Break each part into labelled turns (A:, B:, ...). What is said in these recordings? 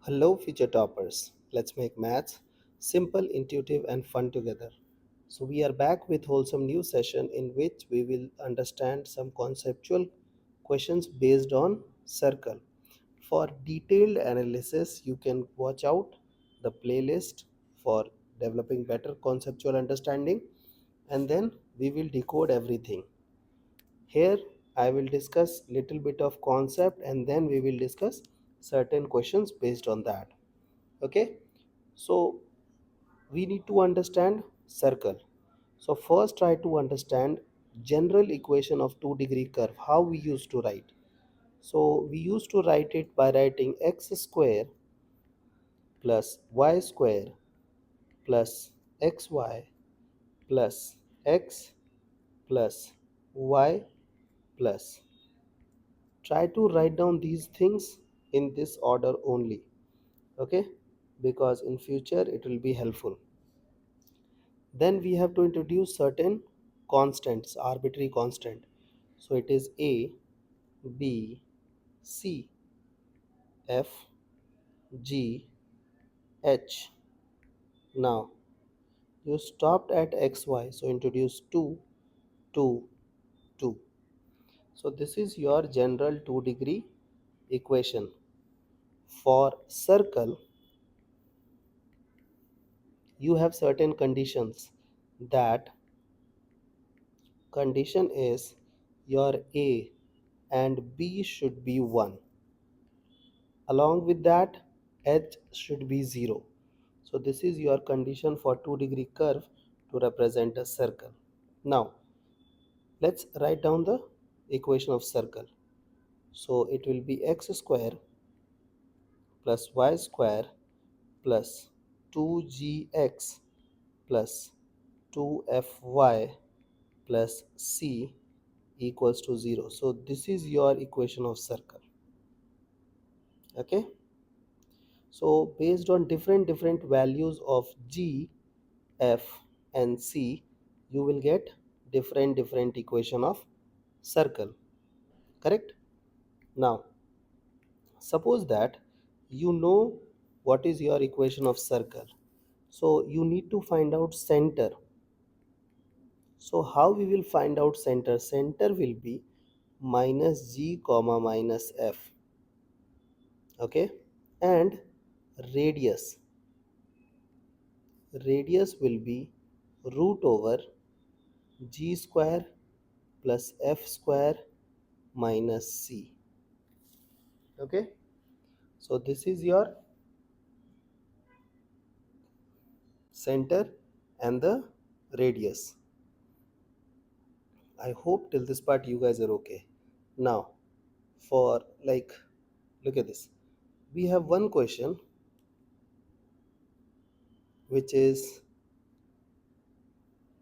A: Hello, future toppers. Let's make maths simple, intuitive, and fun together. So, we are back with wholesome new session in which we will understand some conceptual questions based on circle. For detailed analysis, you can watch out the playlist for developing better conceptual understanding, and then we will decode everything. Here, I will discuss little bit of concept and then we will discuss certain questions based on that. Okay, so we need to understand circle. So first try to understand general equation of 2-degree curve, how we used to write. So we used to write it by writing x square plus y square plus xy plus x plus y plus. Try to write down these things in this order only, okay, because in future it will be helpful. Then we have to introduce certain constants, arbitrary constant. So it is a, b, c, f, g, h. Now you stopped at xy, so introduce 2, 2, 2. So this is your general 2-degree equation. For circle, you have certain conditions. That condition is your a and b should be 1. Along with that, h should be 0. So this is your condition for 2-degree curve to represent a circle. Now let's write down the equation of circle. So it will be x square plus y square plus 2gx plus 2fy plus c equals to 0. So this is your equation of circle. Okay, so based on different values of g, f and c, you will get different equation of circle, correct? Now suppose that you know what is your equation of circle, so you need to find out center. So how we will find out center? Center will be minus g comma minus f, okay, and radius radius will be root over g square plus f square minus c. Okay, so this is your center and the radius. I hope till this part you guys are okay. Now for like, look at this, we have one question which is,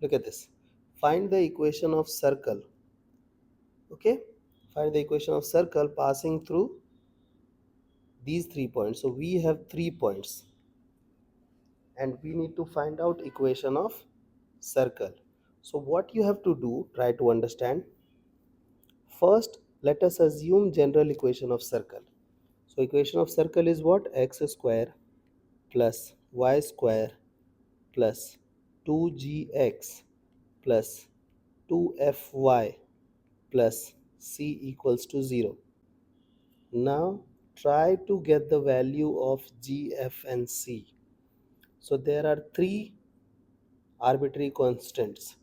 A: look at this, find the equation of circle. Okay, find the equation of circle passing through these 3 points. So we have 3 points and we need to find out equation of circle. So what you have to do, try to understand. First let us assume general equation of circle. So equation of circle is what? X square plus y square plus 2gx plus 2fy plus c equals to 0. Now try to get the value of g, f and c. So there are three arbitrary constants,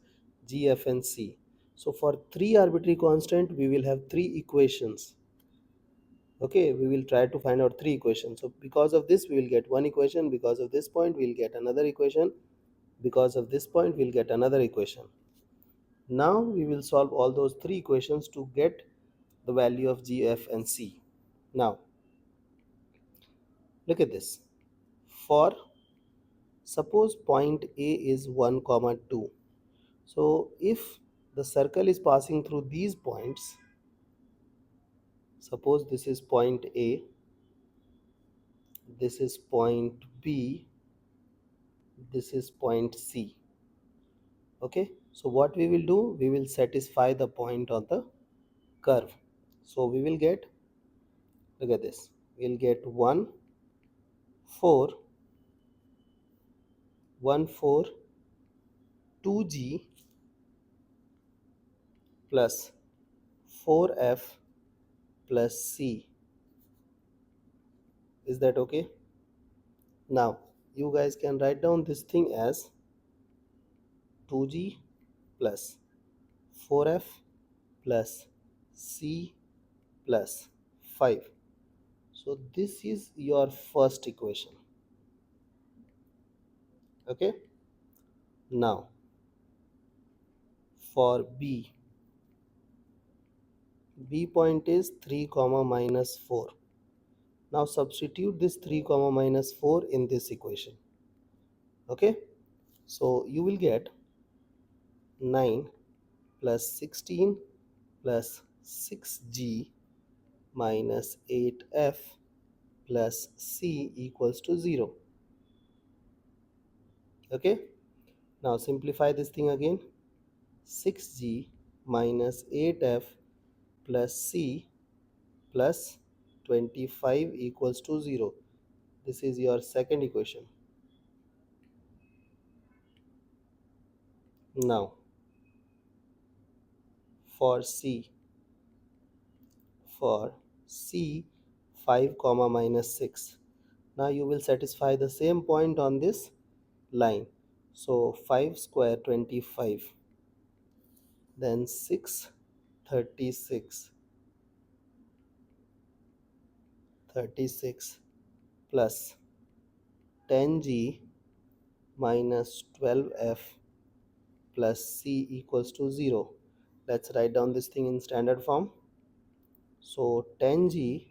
A: g, f and c. So for three arbitrary constant we will have three equations. Okay, we will try to find out three equations. So because of this we will get one equation, because of this point we'll get another equation, because of this point we'll get another equation. Now we will solve all those three equations to get the value of g, f and c. Now look at this. For suppose point a is 1 comma 2. So if the circle is passing through these points, suppose this is point a, this is point b, this is point c. Okay, so what we will do, we will satisfy the point on the curve. So we will get, look at this, we'll get 1, 4 1 4 2G plus 4F plus C. Is that okay? Now you guys can write down this thing as 2G plus 4F plus C plus 5. So this is your first equation. Okay. Now for B point is 3 comma minus 4. Now substitute this 3 comma minus 4 in this equation. Okay. So you will get 9 plus 16 plus 6G minus 8F plus C equals to 0. Okay. Now simplify this thing again. 6G minus 8F plus C plus 25 equals to 0. This is your second equation. Now for C, for C 5 comma minus 6. Now you will satisfy the same point on this line. So 5 square 25, then 6 36 36 plus 10G minus 12F plus C equals to 0. Let's write down this thing in standard form. So 10G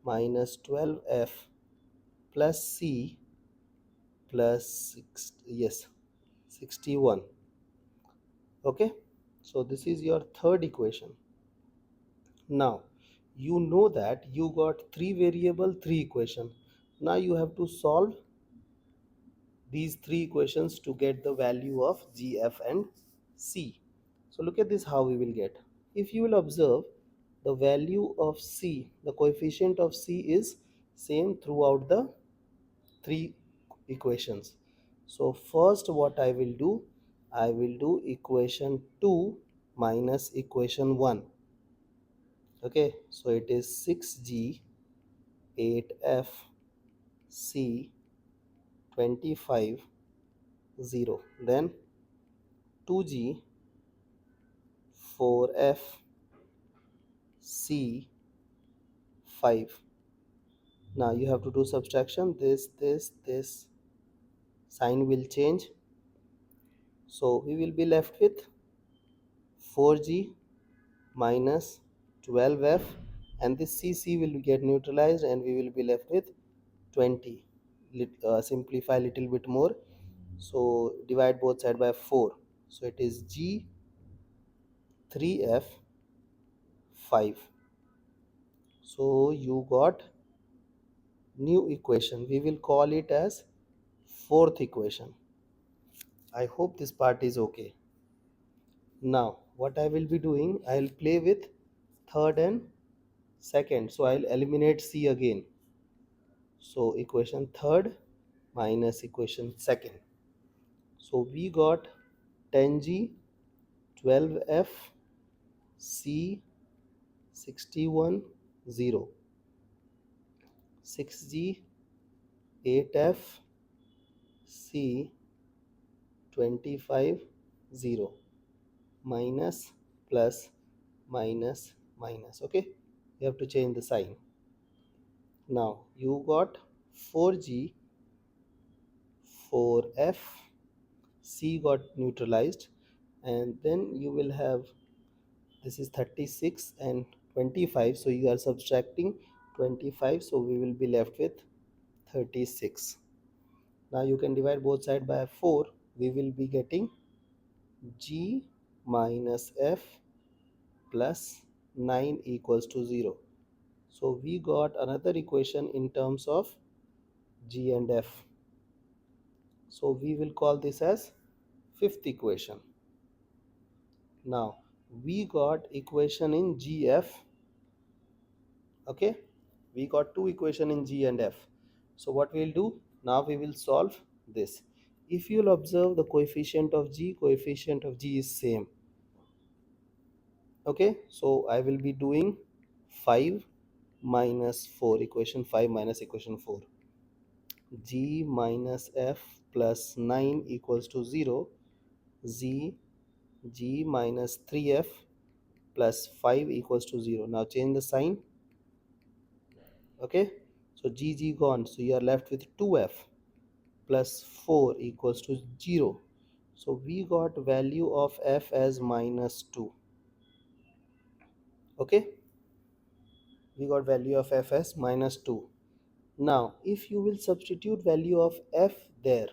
A: minus 12F plus C plus 6, yes, 61. Okay, so this is your third equation. Now you know that you got three variable, three equation. Now you have to solve these three equations to get the value of G, F and C. So look at this, how we will get. If you will observe, the value of C, the coefficient of C is same throughout the three equations. So first what I will do, I will do equation 2 minus equation 1. Okay, so it is 6G 8F C 25 0. Then 2G 4F C 5. Now you have to do subtraction. This sign will change. So we will be left with 4G minus 12F, and this CC will get neutralized and we will be left with 20. Simplify a little bit more. So divide both side by 4. So it is G 3F 5. So you got new equation. We will call it as fourth equation. I hope this part is okay. Now what I will be doing, I'll play with third and second. So I'll eliminate C again. So equation third minus equation second. So we got 10G 12F C 61 0, 6G 8F C 25 0, minus plus minus minus. Okay, you have to change the sign. Now you got 4G 4F C got neutralized, and then you will have, this is 36 and 25, so you are subtracting 25, so we will be left with 36. Now you can divide both sides by 4. We will be getting G minus F plus 9 equals to 0. So we got another equation in terms of G and F. So we will call this as fifth equation. Now we got equation in GF. Okay, we got two equation in G and F. So what we'll do now, we will solve this. If you'll observe, the coefficient of g is same. Okay, so I will be doing 5 minus 4, equation 5 minus equation 4. G minus f plus 9 equals to 0. G minus 3f plus 5 equals to 0. Now change the sign. Okay, so g gone, so you are left with 2f plus 4 equals to 0. So we got value of f as minus 2. Okay, we got value of f as minus 2. Now if you will substitute value of f there,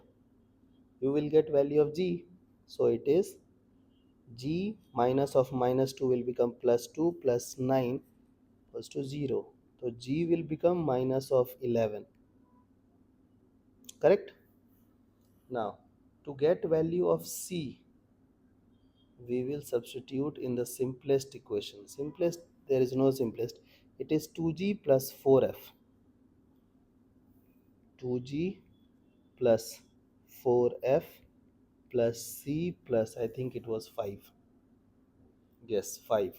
A: you will get value of g. So it is g minus of minus 2 will become plus 2 plus 9 equals to 0. So g will become minus of 11. Correct? Now to get value of c, we will substitute in the simplest equation. Simplest, there is no simplest. It is 2g plus 4f. 2g plus 4f plus c plus, I think it was 5. Yes, 5.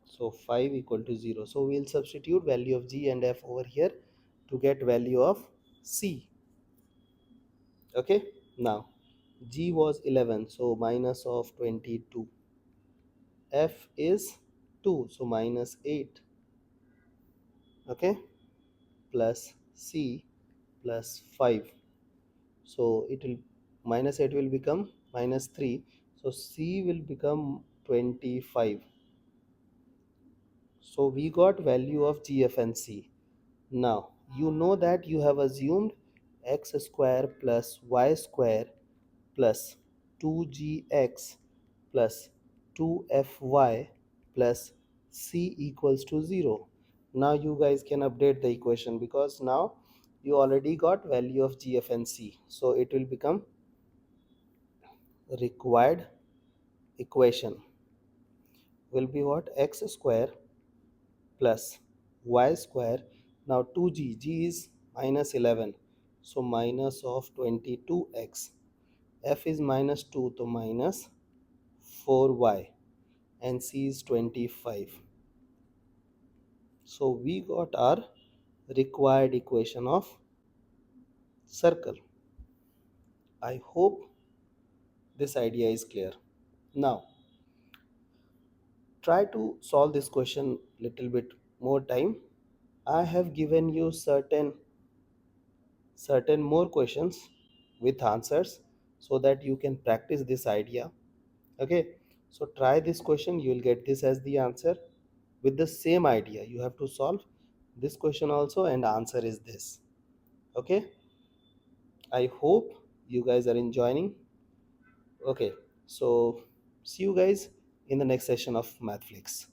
A: So 5 equal to 0. So we will substitute value of g and f over here to get value of c. Okay, now g was 11, so minus of 22. F is 2, so minus 8. Okay, plus c plus 5. So it will, minus 8 will become minus 3. So c will become 25. So we got value of g, f and c. Now you know that you have assumed x square plus y square plus 2gx plus 2fy plus c equals to 0. Now you guys can update the equation, because now you already got value of g, f and c. So it will become required equation will be what? X square plus y square. Now 2g is minus 11, so minus of 22x. F is minus 2, so minus 4y, and c is 25. So we got our required equation of circle. I hope this idea is clear. Now try to solve this question little bit more time. I have given you certain more questions with answers, so that you can practice this idea. Okay, so try this question, you will get this as the answer. With the same idea, you have to solve this question also, and answer is this. Okay, I hope you guys are enjoying. Okay, so see you guys in the next session of MathFlix.